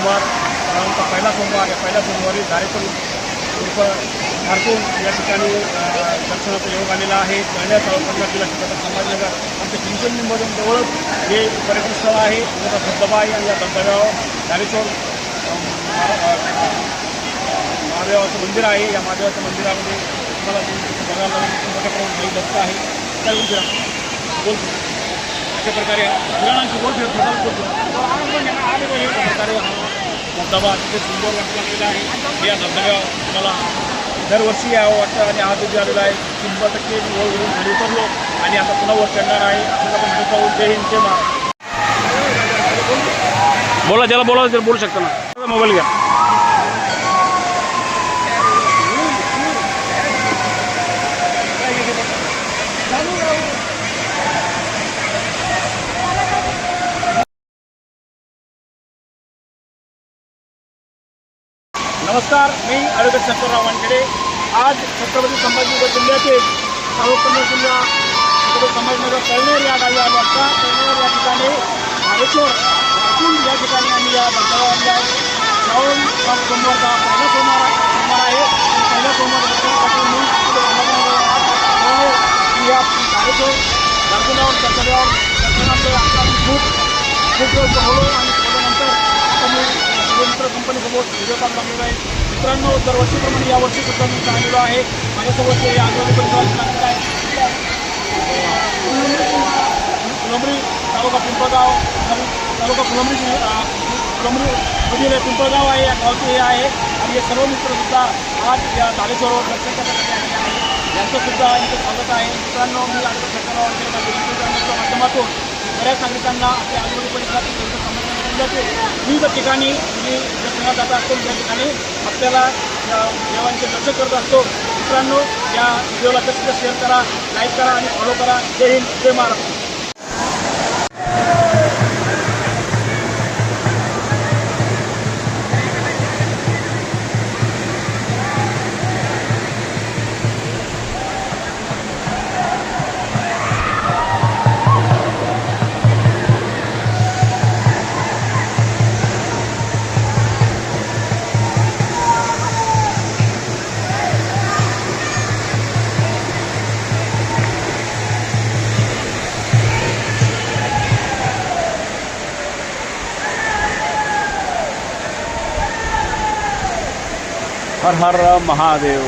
सोमवार पहिला सोमवारी धारेश्वर झारखंड या ठिकाणी दर्शनाचा योग आलेला आहे। कळण्यात तालुका जिल्हा छत्रपती संभाजीनगर आमच्या चिंचोलीमधून जवळच हे पर्यटन स्थळ आहे। मोठा धबधबा आहे आणि या धबधब्यावर धारेश्वर महादेवाचं मंदिर आहे। या महादेवाच्या मंदिरामध्ये तुम्हाला बघायला मोठ्या प्रमाणात काही दत्त आहे। काय बोलतो अशा प्रकारे पुराणांची बोलतो अशा प्रकारे हा धबधबा अतिशय सुंदर वाटलेला आहे। या धबधब्यावर मला दरवर्षी यावं वाटतं आणि आज जो आलेला आहे 100% मी वरून खाली उतरलो आणि आता पुन्हा वर चढणार आहे। आपल्याला पण भेटत आहोत। जय हिंद जय महाराष्ट्र। बोला ज्याला बोला त्याला बोलू शकता ना, मोबाईल घ्या। नमस्कार, मी ॲडव्होकेट शंकरराव वानखेडे। आज छत्रपती संभाजीनगर जिल्ह्यातील तालुका जिल्हा छत्रपती संभाजीनगर कळनेर या गावी आलो असता कळनेर या ठिकाणी धारेश्वर या ठिकाणी आम्ही या धबधब्यावर श्रावण सोमवारचा पहिला सोमवार आहे। पहिल्या सोमवार दर्शनासाठी मी या धारेश्वर धबधब्यावर धबधब्यावर दर्शनाचं खूप वेळ पाहलो आणि त्याच्यानंतर आता मी मित्र कंपनीसोबत व्हिडिओ कॉल लागलेला आहे। मित्रांनो, दरवर्षीप्रमाणे यावर्षी सुद्धा मी आलेलो आहे। माझ्यासोबत हे आंदोलन नागरिक आहे फुलंब्री तालुका पिंपळगाव तालुका फुलंब्रीमधील पिंपळगाव आहे। या गावचे हे आहे आणि हे सर्व मित्रसुद्धा आज या धारेश्वरवर दर्शन करण्यासाठी आलेले आहे। यांचंसुद्धा इथं स्वागत आहे। मित्रांनो, मी ॲडव्होकेट शंकरराव वानखेडेच्या माध्यमातून बऱ्याच नागरिकांना आपल्या आजूबाजू परिसरातील विविध ठिकाणी मी दर्शनाला जात असतो। त्या ठिकाणी आपल्याला या देवांचे दर्शन करत असतो। मित्रांनो, या व्हिडिओला जास्तीत शेअर करा, लाईक करा आणि फॉलो करा। जय हिंद जय महाराष्ट्र। हर हर महादेव।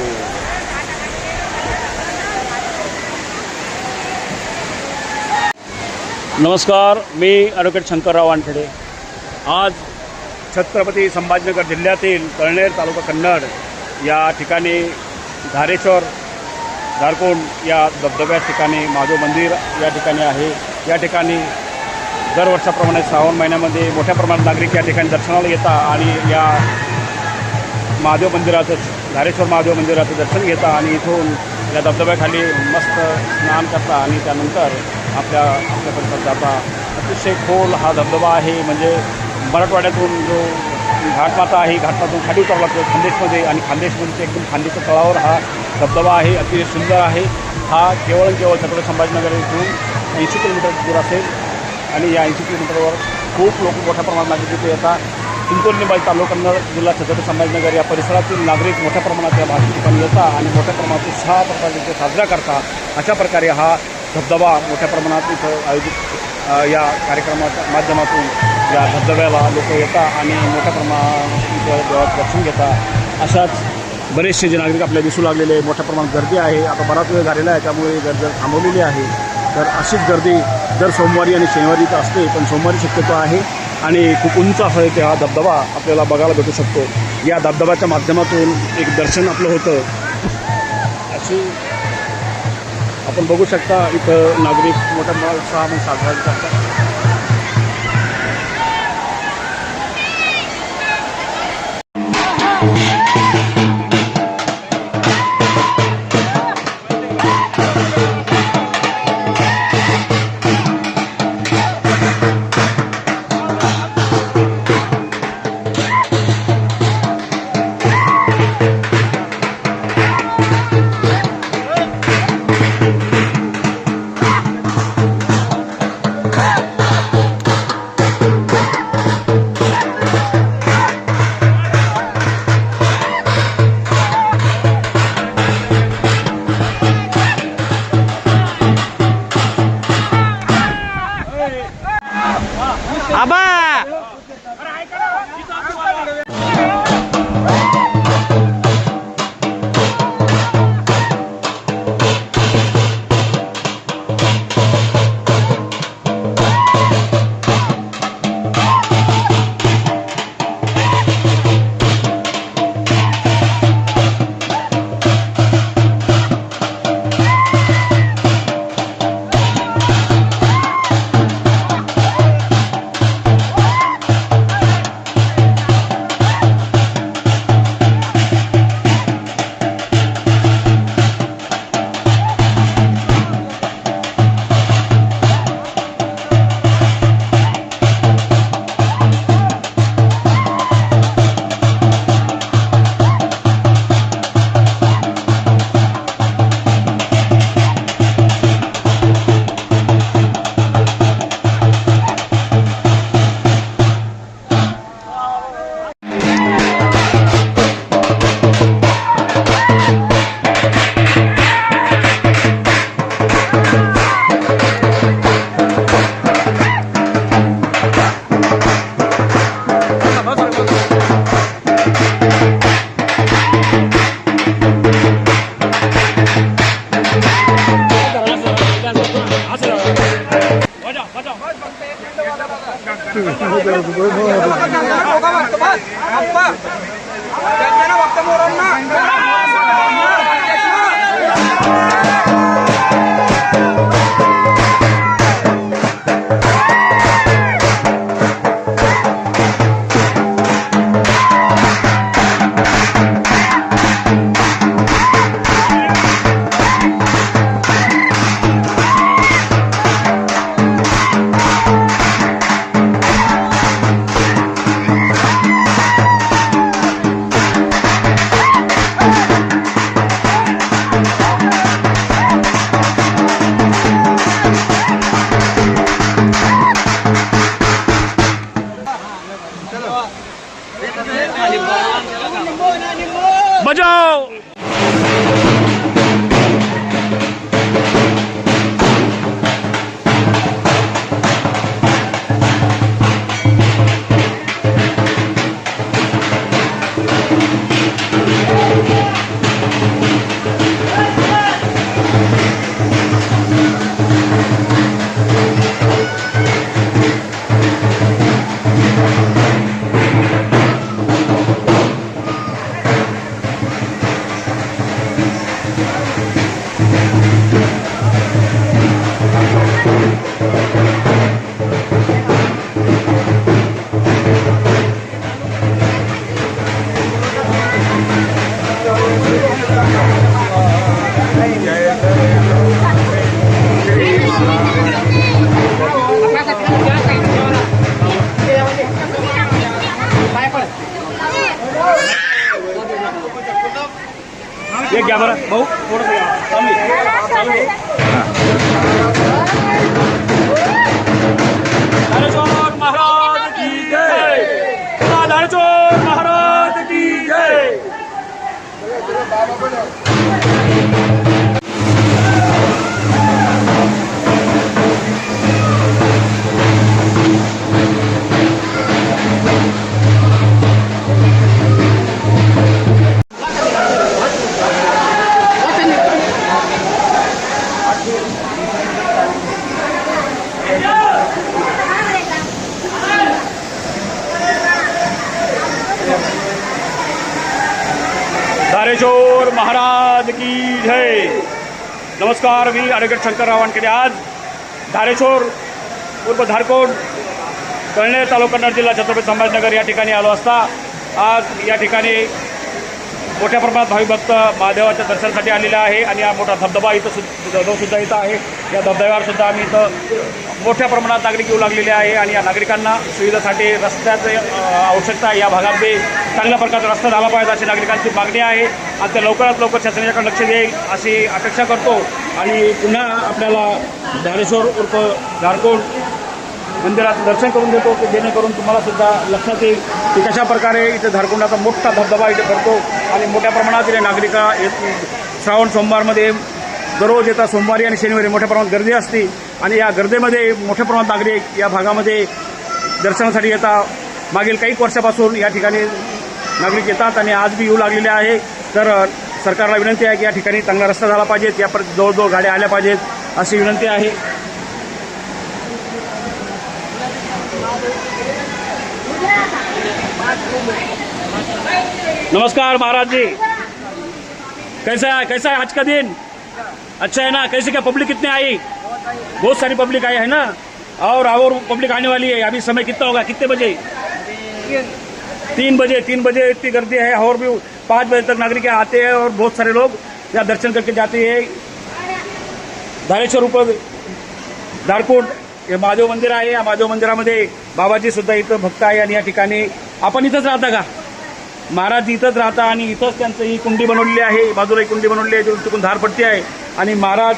नमस्कार, मी ॲडव्होकेट शंकरराव वानखेडे। आज छत्रपती संभाजीनगर जिल्ह्यातील कळनेर तालुका कन्नड या ठिकाणी धारेश्वर झारखंड या धबधब्या ठिकाणी महादेव मंदिर या ठिकाणी आहे। या ठिकाणी दरवर्षाप्रमाणे श्रावण महिन्यामध्ये मोठ्या प्रमाणात नागरिक या ठिकाणी दर्शनाला येतात आणि या महादेव मंदिराचं धारेश्वर महादेव मंदिराचं दर्शन घेता आणि इथून या धबधब्याखाली मस्त स्नान करता आणि त्यानंतर आपल्या परिसरात जाता। अतिशय खोल हा धबधबा आहे। म्हणजे मराठवाड्यातून जो घाटमाता आहे, घाटमातून खाली उतरला लागतो खानदेशमध्ये आणि खानदेशमध्ये एकदम खांदेच्या तळावर हा धबधबा आहे। अतिशय सुंदर आहे। हा केवळ छत्रपती संभाजीनगर इथून 80 किलोमीटर दूर असेल आणि या 80 किलोमीटरवर खूप लोक मोठ्या प्रमाणात नागरिक इथे येतात। चिंचोली तालुका कन्नड जिल्हा छत्रपती संभाजीनगर या परिसरातील नागरिक मोठ्या प्रमाणात या भागात ठिकाणी येतात आणि मोठ्या प्रमाणात उत्साह प्रकारे इथे साजरा करतात। अशा प्रकारे हा धबधबा मोठ्या प्रमाणात इथं आयोजित या कार्यक्रमाच्या माध्यमातून या धबधब्याला लोक येतात आणि मोठ्या प्रमाणात इथं देवाचं दर्शन घेतात। अशाच बरेचसे जे नागरिक आपल्याला दिसू लागलेले मोठ्या प्रमाणात गर्दी आहे। आता बराच वेळ झालेला आहे, त्यामुळे गर्दी थांबवलेली आहे। तर अशीच गर्दी दर सोमवारी आणि शनिवारी तर असते, पण सोमवारी शक्यतो आहे आणि खूप उंच असा इथे हा धबधबा आपल्याला बघायला भेटू शकतो। या धबधब्याच्या माध्यमातून एक दर्शन आपलं होतं। अशी आपण बघू शकता इथं नागरिक मोठ्या उत्साहाने साजरा करतात। Ha! बजाओ। एक घ्या बरं भाऊ, थोडंसं घ्या. चालू आहे. धारेश्वर महाराज की जय. धारेश्वर महाराज की जय. धारेश्वर महाराज की जय. नमस्कार, मी ॲडव्होकेट शंकरराव वानखेडे. आज धारेश्वर उर्फ धारकोड, कळनेर तालुका कन्नड जिल्हा छत्रपती संभाजीनगर या ठिकाणी आलो असता आज या ठिकाणी मोठ्या प्रमाणात भाविक भक्त महादेवाच्या दर्शनासाठी आलेले आहे. आणि हा मोठा धबधबा धबधबासुद्धा इथं आहे. या धबधब्यावर सुद्धा आम्ही इथं मोठ्या प्रमाणात नागरिक येऊ लागलेले आहे. आणि या नागरिकांना सुविधासाठी रस्त्याची आवश्यकता आहे. या भागामध्ये चांगल्या प्रकारचा रस्ता झाला पाहिजे अशी नागरिकांची मागणी आहे. आणि ते लवकरात लवकर शासनाच्याकडे लक्ष देईल अशी अपेक्षा करतो. आणि पुन्हा आपल्याला धारेश्वर उर्फ धारकोड मंदिरात दर्शन करून देतो की जेणेकरून तुम्हाला सुद्धा लक्षात येईल की कशा प्रकारे इथे धारकोंडाचा मोठा धबधबा इथे भरतो. आणि मोठ्या प्रमाणात इथे नागरिक श्रावण सोमवारमध्ये दररोज येतात. सोमवारी आणि शनिवारी मोठ्या प्रमाणात गर्दी असते. आणि या गर्दीमध्ये मोठ्या प्रमाणात नागरिक या भागामध्ये दर्शनासाठी येतात. मागील काही वर्षापासून या ठिकाणी नागरिक येतात आणि आज बी येऊ लागलेले आहे. तर सरकारला विनंती आहे की या ठिकाणी चांगला रस्ता झाला पाहिजेत. या जवळजवळ गाड्या आल्या पाहिजेत अशी विनंती आहे. नमस्कार महाराज जी, कैसा है आज का दिन? अच्छा है ना? कैसे क्या पब्लिक कितने आई? बहुत सारी पब्लिक आई है ना. और पब्लिक आने वाली है. अभी समय कितना होगा? कितने बजे? 3 बजे इतनी गर्दी है. और भी 5 बजे तक नागरिक आते हैं और बहुत सारे लोग यहाँ दर्शन करके जाते हैं. धारेश्वर ऊपर धारकोड हे महादेव मंदिर आहे. या महादेव मंदिरामध्ये बाबाजी सुद्धा इथं भक्त आहे. आणि या ठिकाणी आपण इथंच राहता का? महाराज इथंच राहता आणि इथंच त्यांचं ही कुंडी बनवलेली आहे. बाजूला ही कुंडी बनवलेली आहे, तिकडून धारपट्टी आहे. आणि महाराज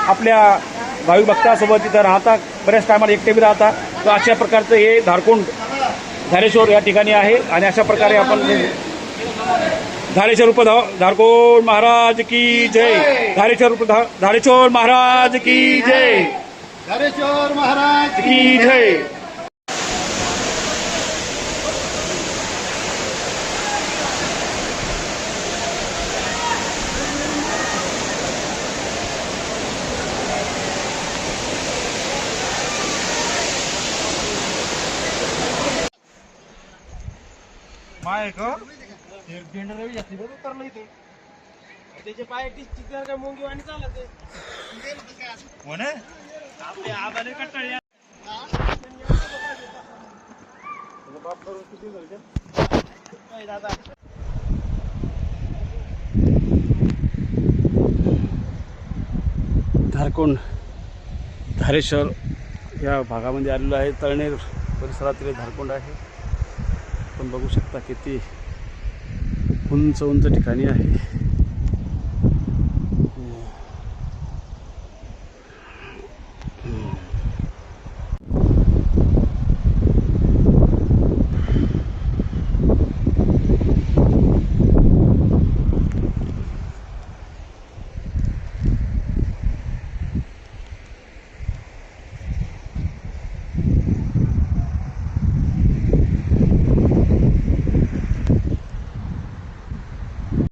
आपल्या भाविक भक्तासोबत इथं राहतात. बऱ्याच टायमाला एकटे बी राहतात. तर अशा प्रकारचं हे धारकोंड धारेश्वर या ठिकाणी आहे. आणि अशा प्रकारे आपण धारेश्वर उप धारकोड महाराज की जय. धारेश्वर महाराज की जय. धारेश्वर महाराज की जय. पाय का त्याचे पाय टिक काय मुंगी आणि चालत म्हणे आपले आबाले कट्टाळे बाप करून किती झाले दादा धारकोंड धारेश्वर या भागामध्ये आलेलो आहे. तळनेर परिसरातील धारकोंड आहे. आपण बघू शकता किती उंच उंच ठिकाणी आहे.